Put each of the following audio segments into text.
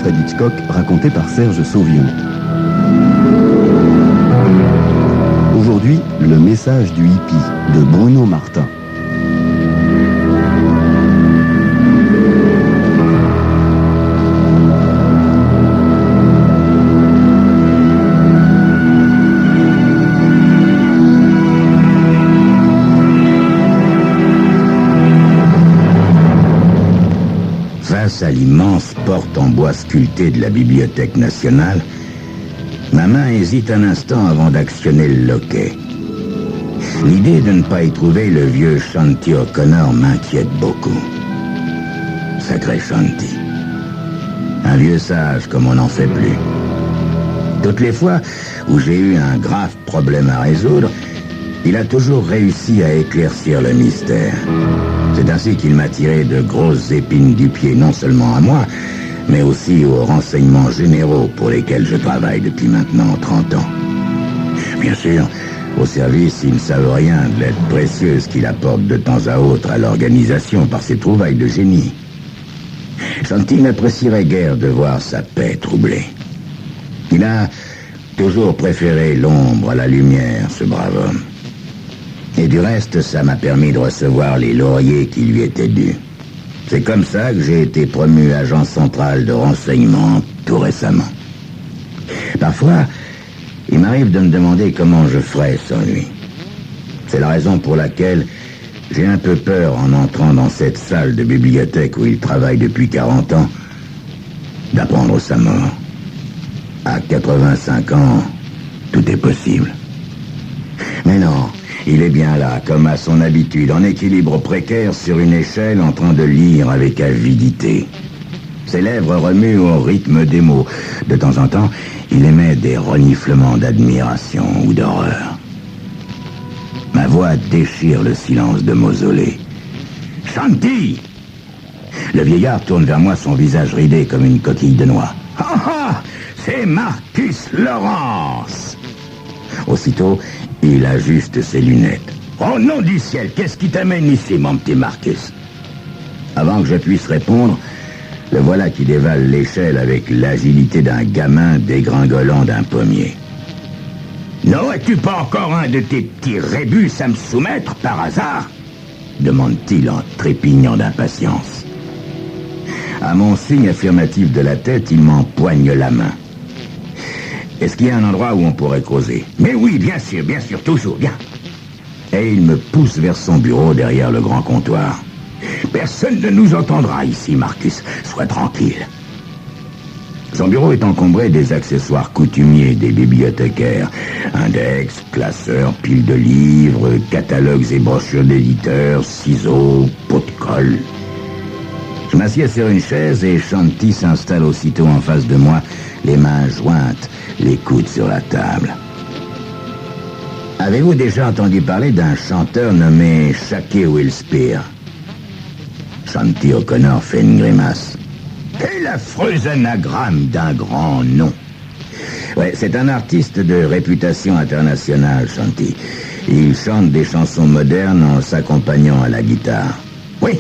d'Alfred Hitchcock raconté par Serge Sauvion. Aujourd'hui, le message du hippie de Bruno Martin. Face à l'immense porte en bois sculpté de la Bibliothèque nationale, ma main hésite un instant avant d'actionner le loquet. L'idée de ne pas y trouver le vieux Shanti O'Connor m'inquiète beaucoup. Sacré Shanti. Un vieux sage comme on n'en fait plus. Toutes les fois où j'ai eu un grave problème à résoudre, il a toujours réussi à éclaircir le mystère. C'est ainsi qu'il m'a tiré de grosses épines du pied, non seulement à moi, mais aussi aux renseignements généraux pour lesquels je travaille depuis maintenant 30 ans. Bien sûr, au service, ils ne savent rien de l'aide précieuse qu'il apporte de temps à autre à l'organisation par ses trouvailles de génie. Shanti n'apprécierait guère de voir sa paix troublée. Il a toujours préféré l'ombre à la lumière, ce brave homme. Et du reste, ça m'a permis de recevoir les lauriers qui lui étaient dus. C'est comme ça que j'ai été promu agent central de renseignement tout récemment. Parfois, il m'arrive de me demander comment je ferais sans lui. C'est la raison pour laquelle j'ai un peu peur en entrant dans cette salle de bibliothèque où il travaille depuis 40 ans, d'apprendre sa mort. À 85 ans, tout est possible. Mais non, il est bien là, comme à son habitude, en équilibre précaire sur une échelle, en train de lire avec avidité. Ses lèvres remuent au rythme des mots. De temps en temps, il émet des reniflements d'admiration ou d'horreur. Ma voix déchire le silence de mausolée. « Shanti !» Le vieillard tourne vers moi son visage ridé comme une coquille de noix. « Ah ah ! C'est Marcus Lawrence !» Aussitôt, il ajuste ses lunettes. « Oh nom du ciel, qu'est-ce qui t'amène ici, mon petit Marcus ?» Avant que je puisse répondre, le voilà qui dévale l'échelle avec l'agilité d'un gamin dégringolant d'un pommier. « N'aurais-tu pas encore un de tes petits rébus à me soumettre, par hasard ?» demande-t-il en trépignant d'impatience. À mon signe affirmatif de la tête, il m'empoigne la main. Est-ce qu'il y a un endroit où on pourrait causer? Mais oui, bien sûr, toujours, bien. Et il me pousse vers son bureau derrière le grand comptoir. Personne ne nous entendra ici, Marcus. Sois tranquille. Son bureau est encombré des accessoires coutumiers des bibliothécaires. Index, classeurs, piles de livres, catalogues et brochures d'éditeurs, ciseaux, pots de colle. Je m'assieds sur une chaise et Shanti s'installe aussitôt en face de moi, les mains jointes, les coudes sur la table. Avez-vous déjà entendu parler d'un chanteur nommé Shaky Wilspear? Shanti O'Connor fait une grimace. Quel affreux anagramme d'un grand nom. Ouais, c'est un artiste de réputation internationale, Shanti. Il chante des chansons modernes en s'accompagnant à la guitare. Oui,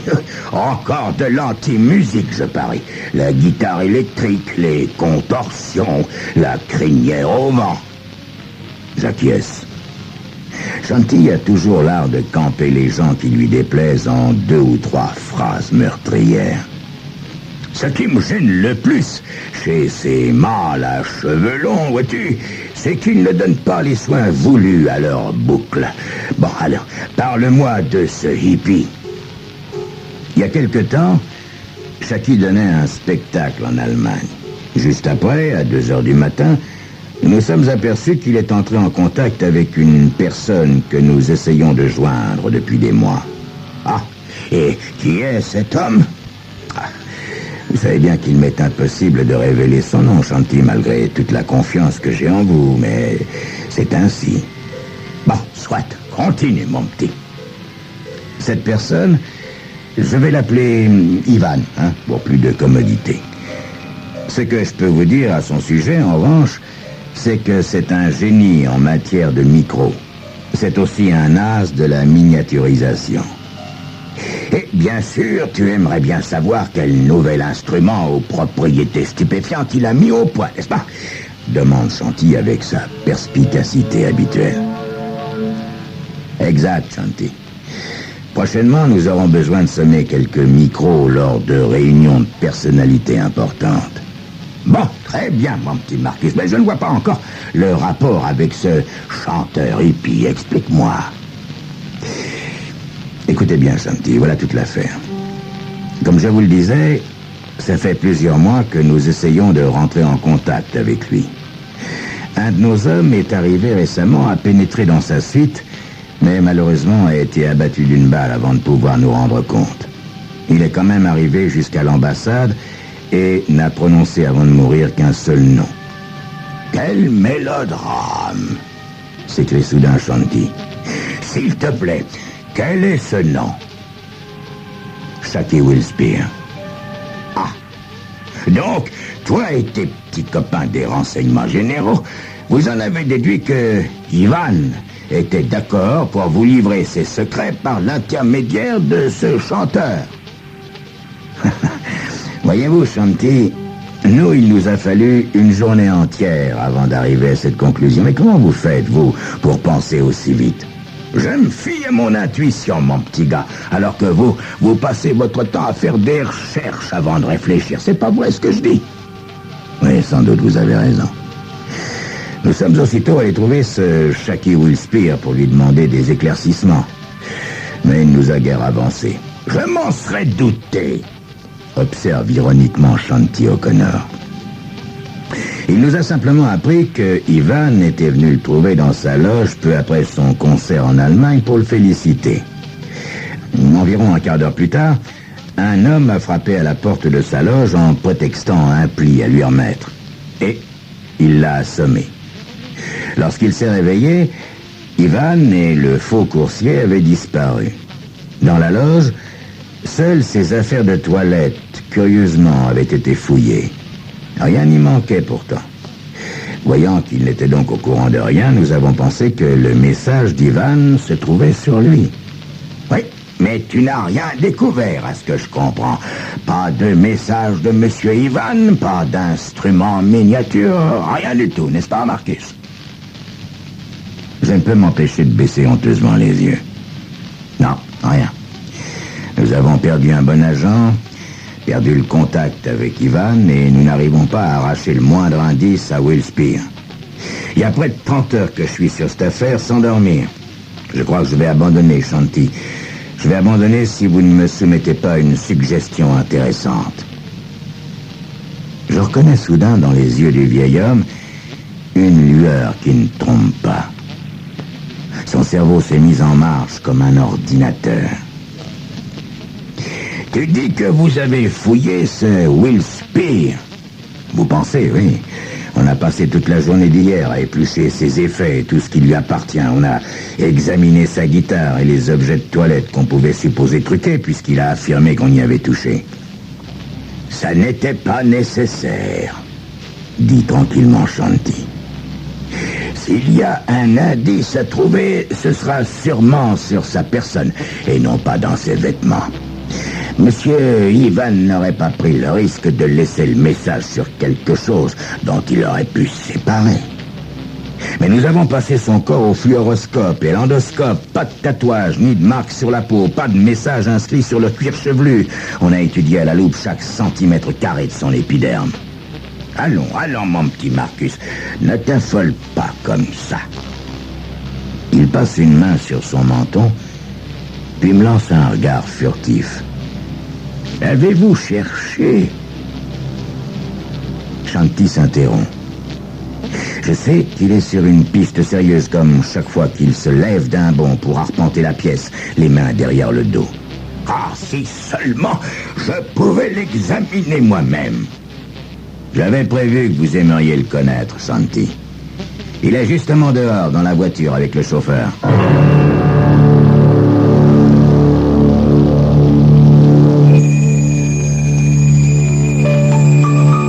encore de l'anti-musique, je parie. La guitare électrique, les contorsions, la crinière au vent. J'acquiesce. Shanti a toujours l'art de camper les gens qui lui déplaisent en 2 ou 3 phrases meurtrières. Ce qui me gêne le plus chez ces mâles à cheveux longs, vois-tu, c'est qu'ils ne donnent pas les soins voulus à leur boucle. Bon, alors, parle-moi de ce hippie. Il y a quelque temps, Shaky donnait un spectacle en Allemagne. Juste après, à 2 heures du matin, nous sommes aperçus qu'il est entré en contact avec une personne que nous essayons de joindre depuis des mois. Ah, et qui est cet homme? Vous savez bien qu'il m'est impossible de révéler son nom, Shanti, malgré toute la confiance que j'ai en vous, mais c'est ainsi. Bon, soit, continue, mon petit. Cette personne, je vais l'appeler Ivan, pour plus de commodité. Ce que je peux vous dire à son sujet, en revanche, c'est que c'est un génie en matière de micro. C'est aussi un as de la miniaturisation. Et bien sûr, tu aimerais bien savoir quel nouvel instrument aux propriétés stupéfiantes il a mis au point, n'est-ce pas? Demande Shanti avec sa perspicacité habituelle. Exact, Shanti. Prochainement, nous aurons besoin de semer quelques micros lors de réunions de personnalités importantes. Bon, très bien, mon petit Marcus, mais je ne vois pas encore le rapport avec ce chanteur hippie. Explique-moi. Écoutez bien, Shanti, voilà toute l'affaire. Comme je vous le disais, ça fait plusieurs mois que nous essayons de rentrer en contact avec lui. Un de nos hommes est arrivé récemment à pénétrer dans sa suite, mais malheureusement a été abattu d'une balle avant de pouvoir nous rendre compte. Il est quand même arrivé jusqu'à l'ambassade et n'a prononcé avant de mourir qu'un seul nom. Quel mélodrame! S'écrie soudain Shanti. S'il te plaît, quel est ce nom? Shaki Willspear. Ah! Donc, toi et tes petits copains des renseignements généraux, vous en avez déduit que Ivan était d'accord pour vous livrer ses secrets par l'intermédiaire de ce chanteur. Voyez-vous, Shanti, nous, il nous a fallu une journée entière avant d'arriver à cette conclusion. Mais comment vous faites, vous, pour penser aussi vite? Je me fie à mon intuition, mon petit gars, alors que vous passez votre temps à faire des recherches avant de réfléchir. C'est pas vrai ce que je dis? Oui, sans doute, vous avez raison. Nous sommes aussitôt allés trouver ce Shaki Willspear pour lui demander des éclaircissements. Mais il nous a guère avancé. Je m'en serais douté, observe ironiquement Shanti O'Connor. Il nous a simplement appris que Ivan était venu le trouver dans sa loge peu après son concert en Allemagne pour le féliciter. Environ un quart d'heure plus tard, un homme a frappé à la porte de sa loge en prétextant un pli à lui remettre. Et il l'a assommé. Lorsqu'il s'est réveillé, Ivan et le faux coursier avaient disparu. Dans la loge, seules ses affaires de toilette, curieusement, avaient été fouillées. Rien n'y manquait pourtant. Voyant qu'il n'était donc au courant de rien, nous avons pensé que le message d'Ivan se trouvait sur lui. Oui, mais tu n'as rien découvert, à ce que je comprends. Pas de message de Monsieur Ivan, pas d'instrument miniature, rien du tout, n'est-ce pas, Marcus? Je ne peux m'empêcher de baisser honteusement les yeux. Non, rien. Nous avons perdu un bon agent, perdu le contact avec Ivan, et nous n'arrivons pas à arracher le moindre indice à Willspear. Il y a près de 30 heures que je suis sur cette affaire sans dormir. Je crois que je vais abandonner, Shanti. Je vais abandonner si vous ne me soumettez pas une suggestion intéressante. Je reconnais soudain dans les yeux du vieil homme une lueur qui ne trompe pas. Son cerveau s'est mis en marche comme un ordinateur. Tu dis que vous avez fouillé ce Willspear. Vous pensez, oui. On a passé toute la journée d'hier à éplucher ses effets et tout ce qui lui appartient. On a examiné sa guitare et les objets de toilette qu'on pouvait supposer truqués puisqu'il a affirmé qu'on y avait touché. Ça n'était pas nécessaire, dit tranquillement Shanti. S'il y a un indice à trouver, ce sera sûrement sur sa personne et non pas dans ses vêtements. Monsieur Ivan n'aurait pas pris le risque de laisser le message sur quelque chose dont il aurait pu se séparer. Mais nous avons passé son corps au fluoroscope et l'endoscope. Pas de tatouage ni de marque sur la peau, pas de message inscrit sur le cuir chevelu. On a étudié à la loupe chaque centimètre carré de son épiderme. Allons, mon petit Marcus, ne t'affole pas comme ça. Il passe une main sur son menton, puis me lance un regard furtif. Avez-vous cherché? Shanti s'interrompt. Je sais qu'il est sur une piste sérieuse comme chaque fois qu'il se lève d'un bond pour arpenter la pièce, les mains derrière le dos. Ah, si seulement je pouvais l'examiner moi-même. J'avais prévu que vous aimeriez le connaître, Shanti. Il est justement dehors, dans la voiture, avec le chauffeur.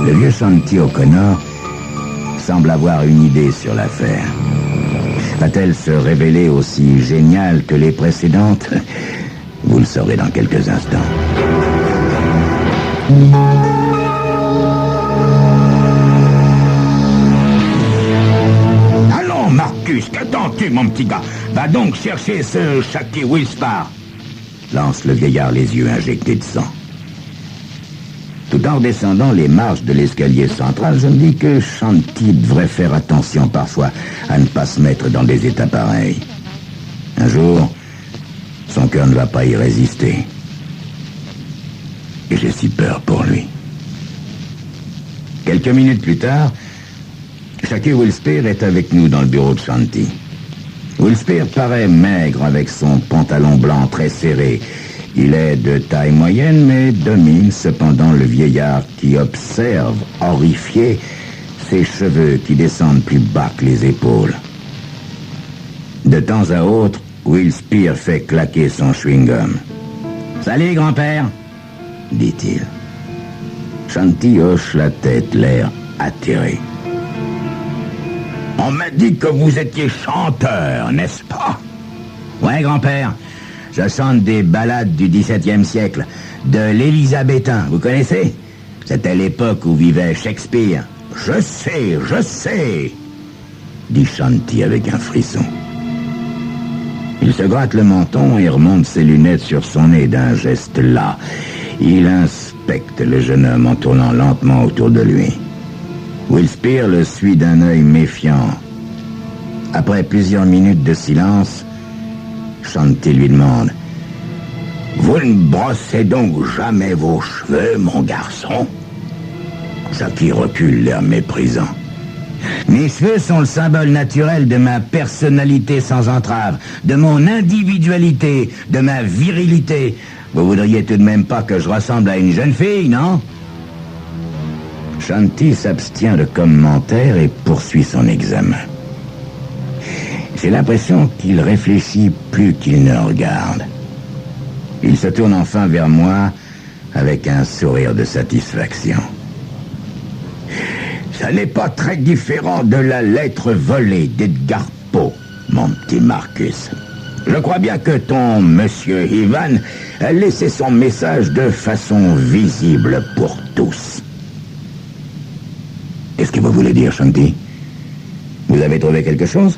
Le vieux Shanti O'Connor semble avoir une idée sur l'affaire. Va-t-elle se révéler aussi géniale que les précédentes? Vous le saurez dans quelques instants. Allons, Marcus, qu'attends-tu, mon petit gars? Va donc chercher ce Shaky Willspar, lance le vieillard, les yeux injectés de sang. Tout en descendant les marches de l'escalier central, je me dis que Shanti devrait faire attention parfois à ne pas se mettre dans des états pareils. Un jour, son cœur ne va pas y résister. Et j'ai si peur pour lui. Quelques minutes plus tard, Shaky Willspar est avec nous dans le bureau de Shanti. Willspar paraît maigre avec son pantalon blanc très serré. Il est de taille moyenne, mais domine cependant le vieillard qui observe, horrifié, ses cheveux qui descendent plus bas que les épaules. De temps à autre, Willspar fait claquer son chewing-gum. « Salut, grand-père !» dit-il. Shanti hoche la tête, l'air atterré. « On m'a dit que vous étiez chanteur, n'est-ce pas ?»« Ouais, grand-père. Je chante des ballades du XVIIe siècle, de l'élisabétain, vous connaissez? C'était l'époque où vivait Shakespeare. »« Je sais, » dit Shanti avec un frisson. Il se gratte le menton et remonte ses lunettes sur son nez d'un geste las. Il inspecte le jeune homme en tournant lentement autour de lui. Willspar le suit d'un œil méfiant. Après plusieurs minutes de silence, Shanti lui demande « Vous ne brossez donc jamais vos cheveux, mon garçon ?» Shaky recule, l'air méprisant. « Mes cheveux sont le symbole naturel de ma personnalité sans entrave, de mon individualité, de ma virilité. Vous voudriez tout de même pas que je ressemble à une jeune fille, non ?» Shanti s'abstient de commentaires et poursuit son examen. J'ai l'impression qu'il réfléchit plus qu'il ne regarde. Il se tourne enfin vers moi avec un sourire de satisfaction. Ça n'est pas très différent de la lettre volée d'Edgar Poe, mon petit Marcus. Je crois bien que ton monsieur Ivan a laissé son message de façon visible pour tous. Qu'est-ce que vous voulez dire, Shanti? Vous avez trouvé quelque chose?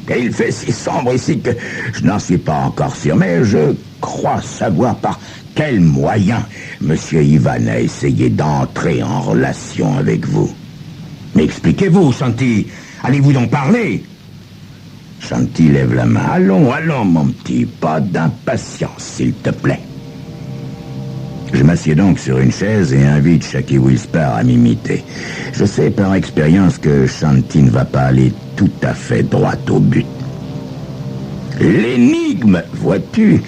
Et il fait si sombre ici que je n'en suis pas encore sûr, mais je crois savoir par quel moyen monsieur Ivan a essayé d'entrer en relation avec vous. Mais expliquez-vous, Shanti. Allez-vous donc parler? Shanti lève la main. Allons, mon petit, pas d'impatience, s'il te plaît. Je m'assieds donc sur une chaise et invite Shaky Willspar à m'imiter. Je sais par expérience que Shanti ne va pas aller tout à fait droit au but. L'énigme, vois-tu,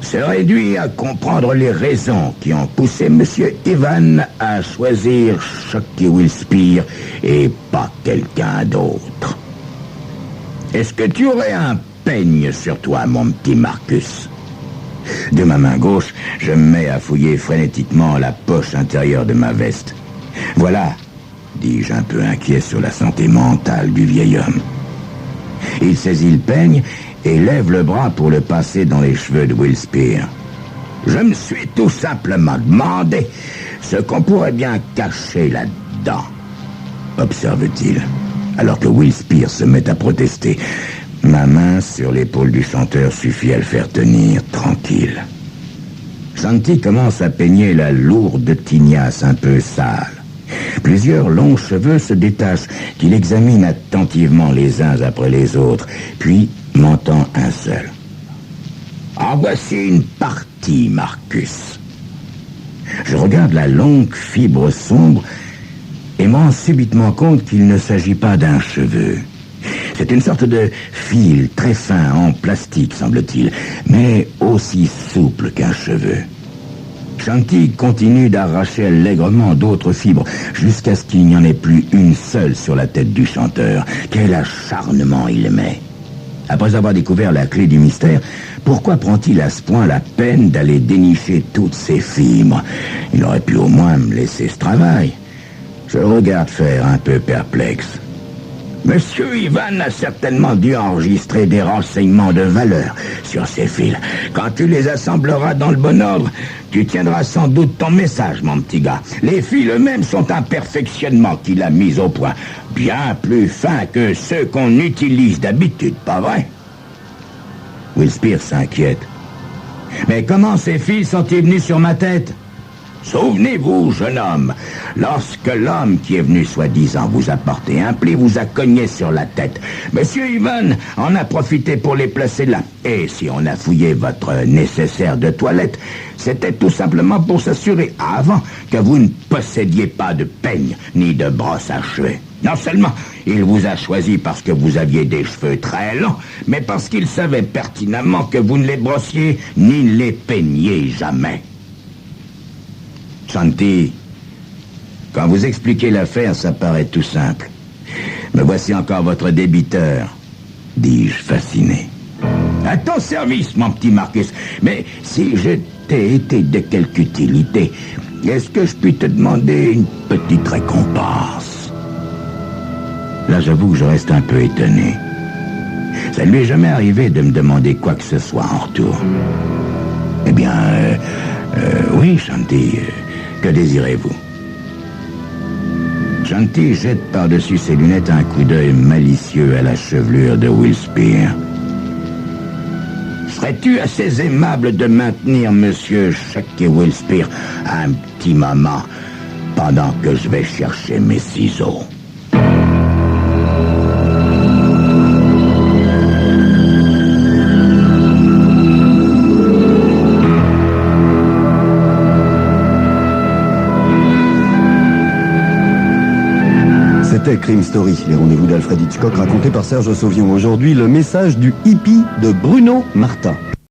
se réduit à comprendre les raisons qui ont poussé M. Ivan à choisir Shaky Willspar et pas quelqu'un d'autre. Est-ce que tu aurais un peigne sur toi, mon petit Marcus? De ma main gauche, je me mets à fouiller frénétiquement la poche intérieure de ma veste. Voilà, dis-je un peu inquiet sur la santé mentale du vieil homme. Il saisit le peigne et lève le bras pour le passer dans les cheveux de Willspar. Je me suis tout simplement demandé ce qu'on pourrait bien cacher là-dedans, observe-t-il, alors que Willspar se met à protester. Ma main sur l'épaule du chanteur suffit à le faire tenir tranquille. Shanti commence à peigner la lourde tignasse un peu sale. Plusieurs longs cheveux se détachent, qu'il examine attentivement les uns après les autres, puis m'en tend un seul. En voici une partie, Marcus. Je regarde la longue fibre sombre et me rends subitement compte qu'il ne s'agit pas d'un cheveu. C'est une sorte de fil très fin en plastique, semble-t-il, mais aussi souple qu'un cheveu. Shanti continue d'arracher allègrement d'autres fibres, jusqu'à ce qu'il n'y en ait plus une seule sur la tête du chanteur. Quel acharnement il met! Après avoir découvert la clé du mystère, pourquoi prend-il à ce point la peine d'aller dénicher toutes ces fibres? Il aurait pu au moins me laisser ce travail. Je le regarde faire un peu perplexe. Monsieur Ivan a certainement dû enregistrer des renseignements de valeur sur ces fils. Quand tu les assembleras dans le bon ordre, tu tiendras sans doute ton message, mon petit gars. Les fils eux-mêmes sont un perfectionnement qu'il a mis au point. Bien plus fin que ceux qu'on utilise d'habitude, pas vrai? Wilspire s'inquiète. Mais comment ces fils sont-ils venus sur ma tête? Souvenez-vous, jeune homme, lorsque l'homme qui est venu soi-disant vous apporter un pli vous a cogné sur la tête, Monsieur Ivan en a profité pour les placer là. Et si on a fouillé votre nécessaire de toilette, c'était tout simplement pour s'assurer avant que vous ne possédiez pas de peigne ni de brosse à cheveux. Non seulement il vous a choisi parce que vous aviez des cheveux très longs, mais parce qu'il savait pertinemment que vous ne les brossiez ni ne les peigniez jamais. Shanti, quand vous expliquez l'affaire, ça paraît tout simple. Me voici encore votre débiteur, dis-je fasciné. À ton service, mon petit Marcus. Mais si je t'ai été de quelque utilité, est-ce que je puis te demander une petite récompense? Là, j'avoue que je reste un peu étonné. Ça ne lui est jamais arrivé de me demander quoi que ce soit en retour. Eh bien, oui, Shanti, que désirez-vous? Shanti jette par-dessus ses lunettes un coup d'œil malicieux à la chevelure de Wilspire. Serais-tu assez aimable de maintenir Monsieur Shaky Wilspire un petit moment pendant que je vais chercher mes ciseaux? C'était Crime Story, les rendez-vous d'Alfred Hitchcock racontés par Serge Sauvion. Aujourd'hui, le message du hippie de Bruno Martin.